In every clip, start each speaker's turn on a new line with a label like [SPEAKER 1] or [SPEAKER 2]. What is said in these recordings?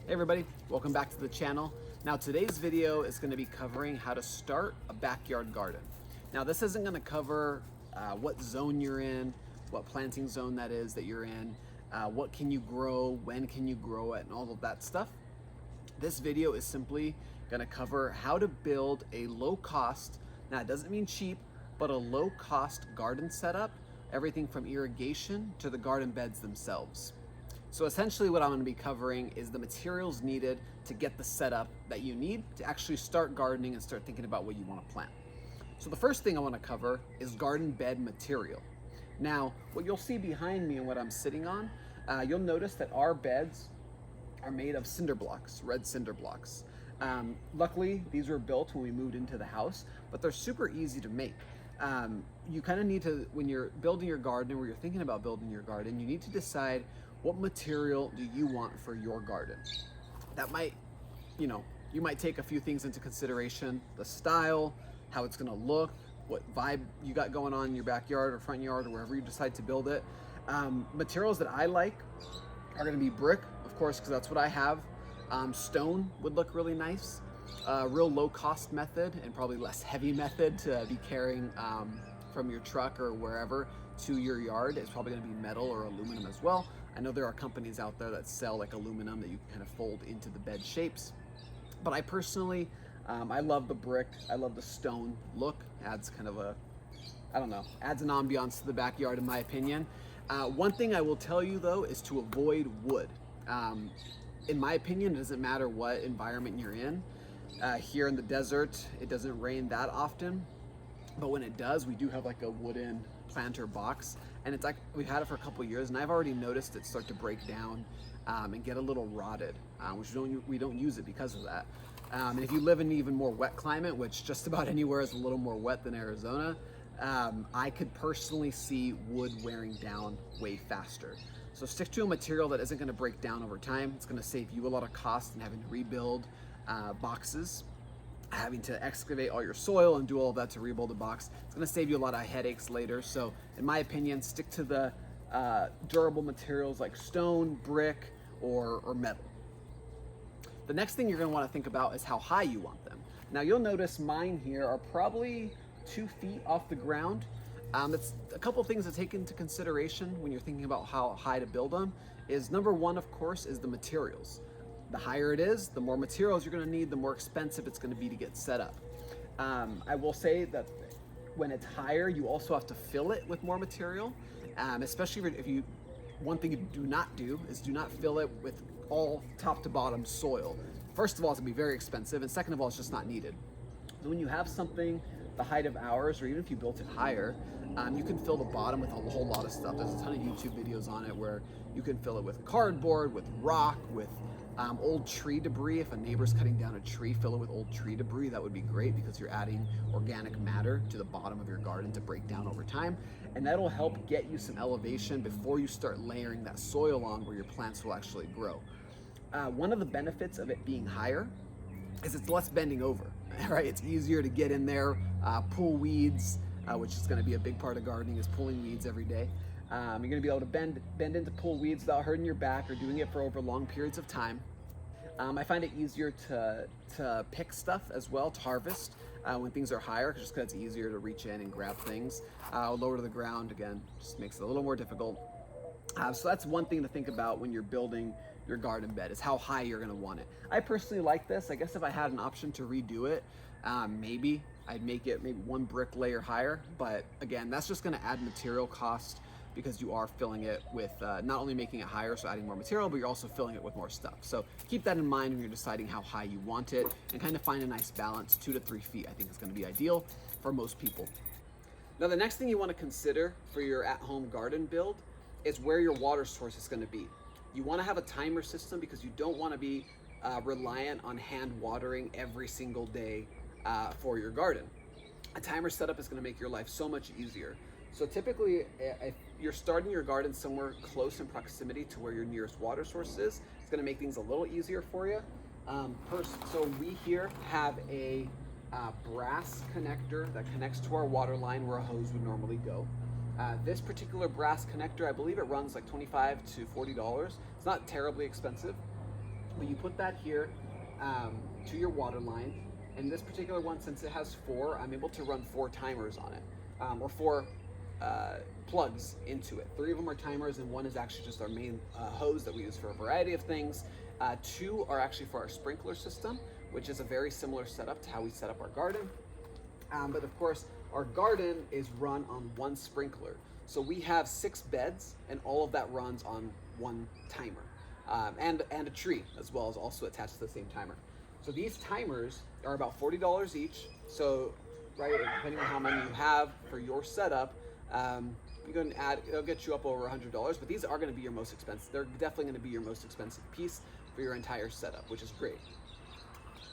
[SPEAKER 1] Hey everybody, welcome back to the channel. Now today's video is going to be covering how to start a backyard garden. Now this isn't going to cover what zone you're in, what planting zone that is that you're in, what can you grow, when can you grow it, and all of that stuff. This video is simply going to cover how to build a low cost, now it doesn't mean cheap, but a low cost garden setup, everything from irrigation to the garden beds themselves. So essentially what I'm going to be covering is the materials needed to get the setup that you need to actually start gardening and start thinking about what you want to plant. So the first thing I want to cover is garden bed material. Now, what you'll see behind me and what I'm sitting on, you'll notice that our beds are made of cinder blocks, red cinder blocks. Luckily, these were built when we moved into the house, but they're super easy to make. You kind of need to, when you're building your garden or you're thinking about building your garden, you need to decide what material do you want for your garden. That might, you might take a few things into consideration: the style, how it's gonna look, what vibe you got going on in your backyard or front yard or wherever you decide to build it. Materials that I like are gonna be brick, of course, because that's what I have. Stone would look really nice. Real low cost method and probably less heavy method to be carrying from your truck or wherever to your yard is probably going to be metal or aluminum as well. I know there are companies out there that sell like aluminum that you can kind of fold into the bed shapes, but I personally, I love the brick. I love the stone look. Adds kind of a, I don't know, adds an ambiance to the backyard in my opinion. One thing I will tell you though is to avoid wood. In my opinion, it doesn't matter what environment you're in. Here in the desert, it doesn't rain that often, but when it does, we do have like a wooden planter box, and it's like we've had it for a couple of years, and I've already noticed it start to break down and get a little rotted, which we don't use it because of that. And if you live in an even more wet climate, which just about anywhere is a little more wet than Arizona, I could personally see wood wearing down way faster. So stick to a material that isn't going to break down over time. It's going to save you a lot of cost in having to rebuild boxes, having to excavate all your soil and do all of that to rebuild a box. It's going to save you a lot of headaches later. So in my opinion, stick to the durable materials like stone, brick, or metal. The next thing you're going to want to think about is how high you want them. Now you'll notice mine here are probably 2 feet off the ground. It's a couple things to take into consideration when you're thinking about how high to build them. Is number one, of course, is the materials. The higher it is, the more materials you're going to need, the more expensive it's going to be to get set up. I will say that when it's higher, you also have to fill it with more material, especially if you, one thing you do not do is do not fill it with all top to bottom soil. First of all, it's going to be very expensive, and second of all, it's just not needed. So when you have something the height of ours, or even if you built it higher, you can fill the bottom with a whole lot of stuff. There's a ton of YouTube videos on it where you can fill it with cardboard, with rock, with old tree debris. If a neighbor's cutting down a tree, fill it with old tree debris. That would be great because you're adding organic matter to the bottom of your garden to break down over time. And that'll help get you some elevation before you start layering that soil on where your plants will actually grow. One of the benefits of it being higher is it's less bending over, right? It's easier to get in there, pull weeds, which is going to be a big part of gardening, is pulling weeds every day. You're going to be able to bend in to pull weeds without hurting your back or doing it for over long periods of time. I find it easier to pick stuff as well, to harvest when things are higher, just because it's easier to reach in and grab things. Lower to the ground, again, just makes it a little more difficult. So that's one thing to think about when you're building your garden bed, is how high you're going to want it. I personally like this. I guess if I had an option to redo it, maybe I'd make it maybe 1 brick layer higher. But again, that's just going to add material cost because you are filling it with not only making it higher, so adding more material, but you're also filling it with more stuff. So keep that in mind when you're deciding how high you want it, and kind of find a nice balance. 2 to 3 feet I think is going to be ideal for most people. Now the next thing you want to consider for your at-home garden build is where your water source is going to be. You want to have a timer system because you don't want to be reliant on hand watering every single day for your garden. A timer setup is going to make your life so much easier. So typically, if you're starting your garden somewhere close in proximity to where your nearest water source is, it's going to make things a little easier for you. So we here have a brass connector that connects to our water line where a hose would normally go. This particular brass connector, I believe it runs like $25 to $40. It's not terribly expensive. But you put that here to your water line. And this particular one, since it has 4, I'm able to run 4 timers on it, or 4 plugs into it. 3 of them are timers, and 1 is actually just our main hose that we use for a variety of things. 2 are actually for our sprinkler system, which is a very similar setup to how we set up our garden. But of course, our garden is run on 1 sprinkler. So we have 6 beds, and all of that runs on 1 timer. And a tree as well is also attached to the same timer. So these timers are about $40 each. So, right, depending on how many you have for your setup, you can add, it'll get you up over $100, but these are gonna be your most expensive. They're definitely gonna be your most expensive piece for your entire setup, which is great.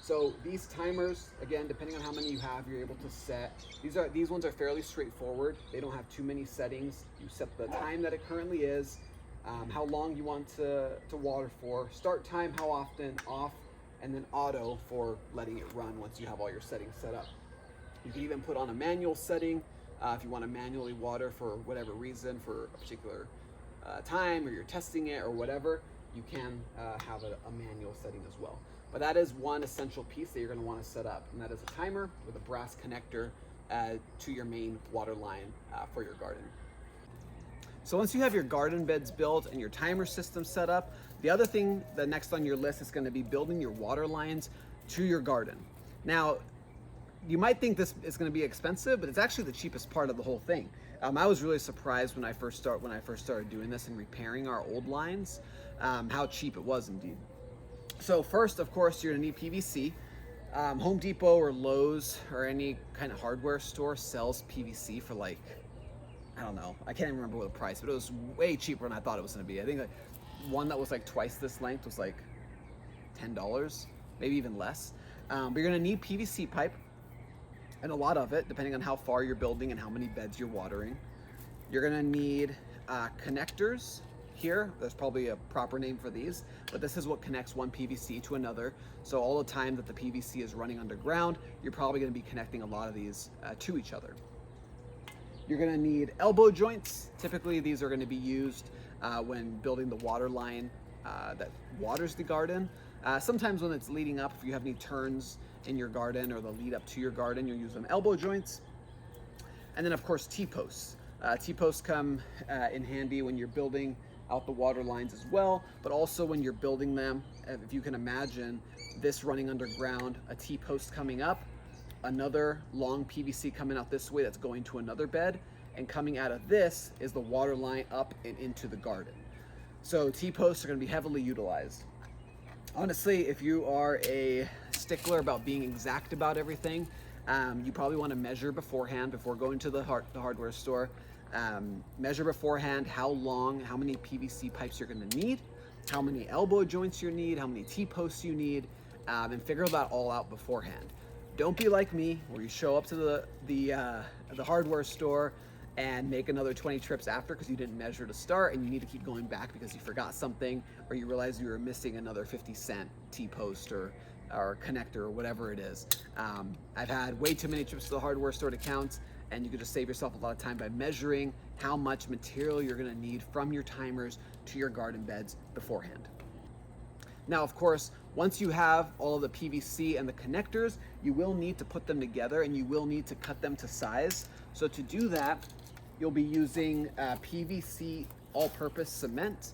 [SPEAKER 1] So these timers, again, depending on how many you have, you're able to set. These ones are fairly straightforward. They don't have too many settings. You set the time that it currently is, how long you want to water for, start time, how often, off, and then auto for letting it run once you have all your settings set up. You can even put on a manual setting if you want to manually water for whatever reason, for a particular time, or you're testing it or whatever, you can have a manual setting as well. But that is one essential piece that you're going to want to set up, and that is a timer with a brass connector to your main water line for your garden. So once you have your garden beds built and your timer system set up, the other thing, the next on your list, is going to be building your water lines to your garden. Now, you might think this is going to be expensive, but it's actually the cheapest part of the whole thing. I was really surprised when I first started doing this and repairing our old lines, how cheap it was indeed. So first, of course, you're going to need PVC. Home Depot or Lowe's or any kind of hardware store sells PVC for like, I don't know, I can't even remember what the price, but it was way cheaper than I thought it was going to be. I think like one that was like twice this length was like $10, maybe even less. But you're going to need PVC pipe, and a lot of it, depending on how far you're building and how many beds you're watering. You're going to need connectors. Here, there's probably a proper name for these, but this is what connects one PVC to another. So all the time that the PVC is running underground, you're probably going to be connecting a lot of these to each other. You're going to need elbow joints. Typically, these are going to be used when building the water line that waters the garden. Sometimes when it's leading up, if you have any turns in your garden or the lead up to your garden, you'll use them elbow joints. And then, of course, T-posts. T-posts come in handy when you're building out the water lines as well, but also when you're building them. If you can imagine this running underground, a T-post coming up, another long PVC coming out this way that's going to another bed, and coming out of this is the water line up and into the garden. So T-posts are going to be heavily utilized. Honestly, if you are a stickler about being exact about everything, you probably want to measure beforehand before going to the hardware store. Measure beforehand how long, how many PVC pipes you're going to need, how many elbow joints you need, how many T-posts you need, and figure that all out beforehand. Don't be like me, where you show up to the hardware store and make another 20 trips after because you didn't measure to start, and you need to keep going back because you forgot something, or you realize you were missing another 50-cent T-post or connector or whatever it is. I've had way too many trips to the hardware store to count, and you can just save yourself a lot of time by measuring how much material you're going to need from your timers to your garden beds beforehand. Now, of course, once you have all of the PVC and the connectors, you will need to put them together, and you will need to cut them to size. So to do that, you'll be using PVC all-purpose cement.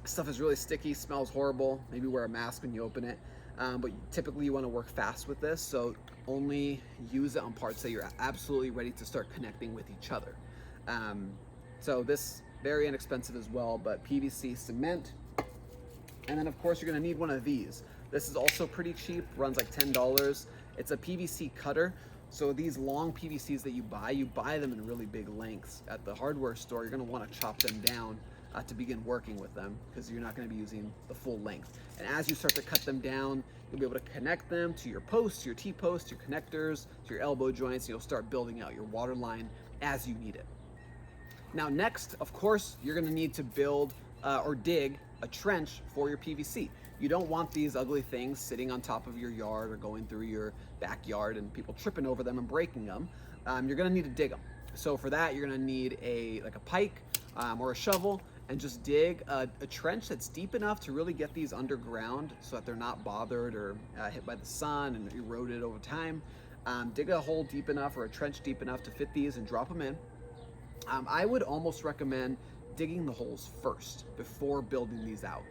[SPEAKER 1] Stuff is really sticky, smells horrible. Maybe wear a mask when you open it. But typically you want to work fast with this, so only use it on parts that you're absolutely ready to start connecting with each other. So this, very inexpensive as well, but PVC cement. And then of course you're going to need one of these. This is also pretty cheap, runs like $10. It's a PVC cutter. So these long PVCs that you buy them in really big lengths. At the hardware store, you're going to want to chop them down to begin working with them, because you're not going to be using the full length. And as you start to cut them down, you'll be able to connect them to your posts, your T-posts, your connectors, to your elbow joints, and you'll start building out your water line as you need it. Now next, of course, you're going to need to build or dig a trench for your PVC. You don't want these ugly things sitting on top of your yard or going through your backyard and people tripping over them and breaking them. You're going to need to dig them. So for that, you're going to need a pike or a shovel, and just dig a trench that's deep enough to really get these underground so that they're not bothered or hit by the sun and eroded over time. Dig a hole deep enough or a trench deep enough to fit these and drop them in. I would almost recommend digging the holes first before building these out.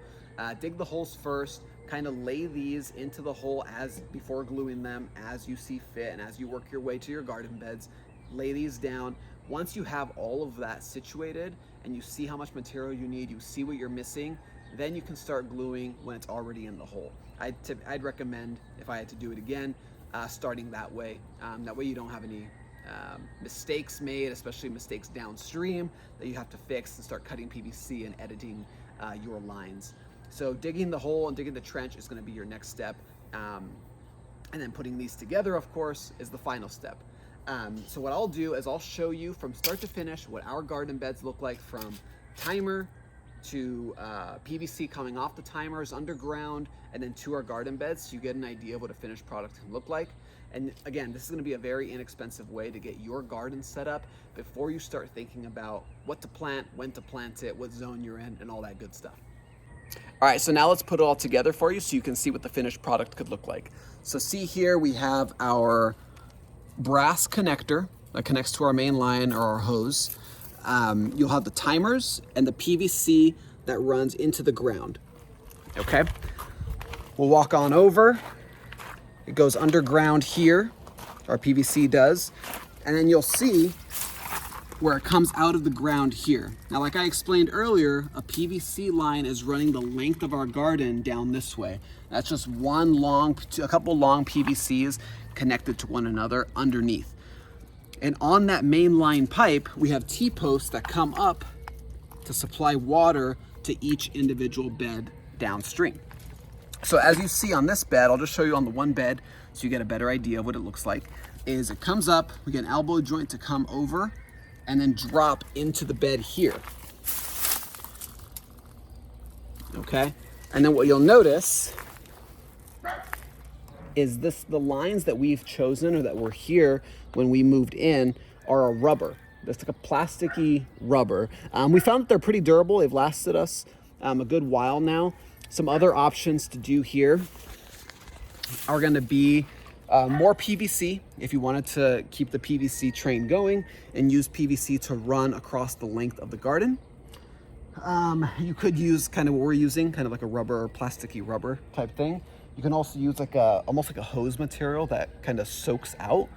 [SPEAKER 1] Dig the holes first, kind of lay these into the hole before gluing them as you see fit, and as you work your way to your garden beds, lay these down. Once you have all of that situated and you see how much material you need, you see what you're missing, then you can start gluing when it's already in the hole. I'd recommend, if I had to do it again, starting that way. That way you don't have any mistakes made, especially mistakes downstream that you have to fix and start cutting PVC and editing your lines. So digging the hole and digging the trench is going to be your next step. And then putting these together, of course, is the final step. So what I'll do is I'll show you from start to finish what our garden beds look like, from timer to PVC coming off the timers underground, and then to our garden beds, so you get an idea of what a finished product can look like. And again, this is going to be a very inexpensive way to get your garden set up before you start thinking about what to plant, when to plant it, what zone you're in, and all that good stuff. All right, so now let's put it all together for you so you can see what the finished product could look like. So see here, we have our brass connector that connects to our main line or our hose. You'll have the timers and the PVC that runs into the ground. Okay, we'll walk on over. It goes underground here, our PVC does, and then you'll see where it comes out of the ground here. Now, like I explained earlier, a PVC line is running the length of our garden down this way. That's just a couple long PVCs connected to one another underneath. And on that main line pipe, we have T-posts that come up to supply water to each individual bed downstream. So as you see on this bed, I'll just show you on the one bed so you get a better idea of what it looks like, is it comes up, we get an elbow joint to come over and then drop into the bed here. Okay, and then what you'll notice is the lines that we've chosen or that were here when we moved in are a rubber. That's like a plasticky rubber. We found that they're pretty durable. They've lasted us a good while now. Some other options to do here are going to be more PVC if you wanted to keep the PVC train going and use PVC to run across the length of the garden. You could use kind of what we're using, kind of like a rubber or plasticky rubber type thing. You can also use like almost like a hose material that kind of soaks out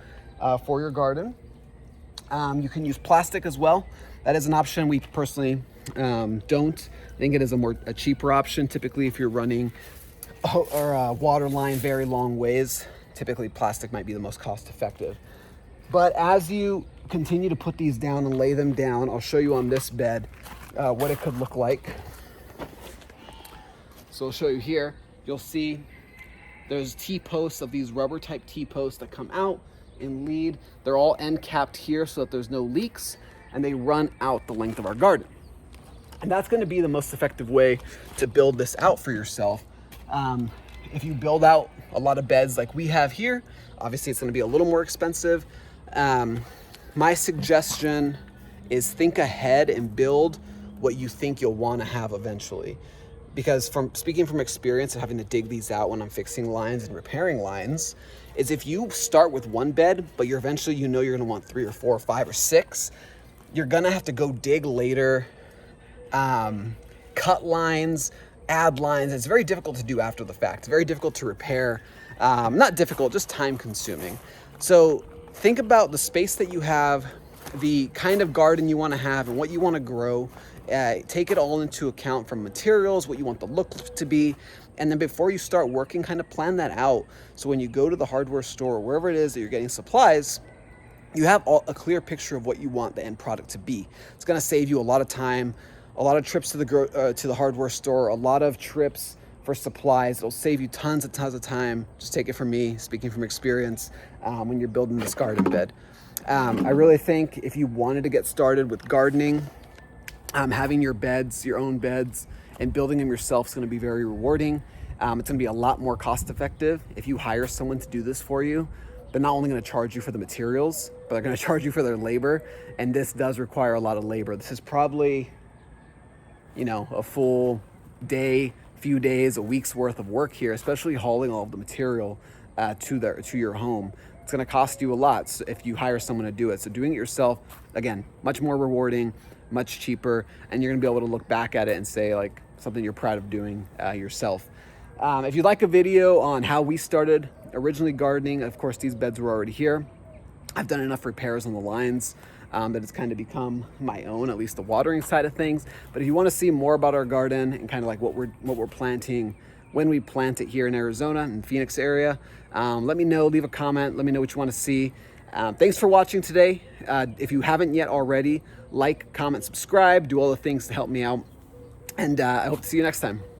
[SPEAKER 1] for your garden. You can use plastic as well. That is an option. We personally don't. I think it is a cheaper option. Typically, if you're running a water line very long ways, typically plastic might be the most cost effective. But as you continue to put these down and lay them down, I'll show you on this bed what it could look like. So I'll show you here. You'll see there's T-posts of these rubber type T-posts that come out and lead. They're all end capped here so that there's no leaks, and they run out the length of our garden. And that's going to be the most effective way to build this out for yourself. If you build out a lot of beds like we have here, obviously it's going to be a little more expensive. My suggestion is think ahead and build what you think you'll want to have eventually. Because from speaking from experience of having to dig these out when I'm fixing lines and repairing lines, is if you start with one bed, but you're eventually, you're going to want 3 or 4 or 5 or 6, you're going to have to go dig later, cut lines, add lines. It's very difficult to do after the fact. It's very difficult to repair. Not difficult, just time consuming. So think about the space that you have, the kind of garden you want to have and what you want to grow. Take it all into account from materials, what you want the look to be. And then before you start working, kind of plan that out. So when you go to the hardware store or wherever it is that you're getting supplies, you have a clear picture of what you want the end product to be. It's going to save you a lot of time, a lot of trips to the hardware store, a lot of trips for supplies. It'll save you tons and tons of time. Just take it from me, speaking from experience, when you're building this garden bed. I really think if you wanted to get started with gardening, having your own beds, and building them yourself is going to be very rewarding. It's going to be a lot more cost effective if you hire someone to do this for you. They're not only going to charge you for the materials, but they're going to charge you for their labor. And this does require a lot of labor. This is probably, you know, a full day, few days, a week's worth of work here, especially hauling all of the material to your home. It's going to cost you a lot if you hire someone to do it. So doing it yourself, again, much more rewarding, much cheaper, and you're going to be able to look back at it and say like something you're proud of doing yourself. If you'd like a video on how we started originally gardening, of course these beds were already here. I've done enough repairs on the lines that it's kind of become my own, at least the watering side of things. But if you want to see more about our garden and kind of like what we're planting when we plant it here in Arizona and Phoenix area, let me know, leave a comment, let me know what you want to see. Thanks for watching today. If you haven't yet already, like, comment, subscribe, do all the things to help me out. And I hope to see you next time.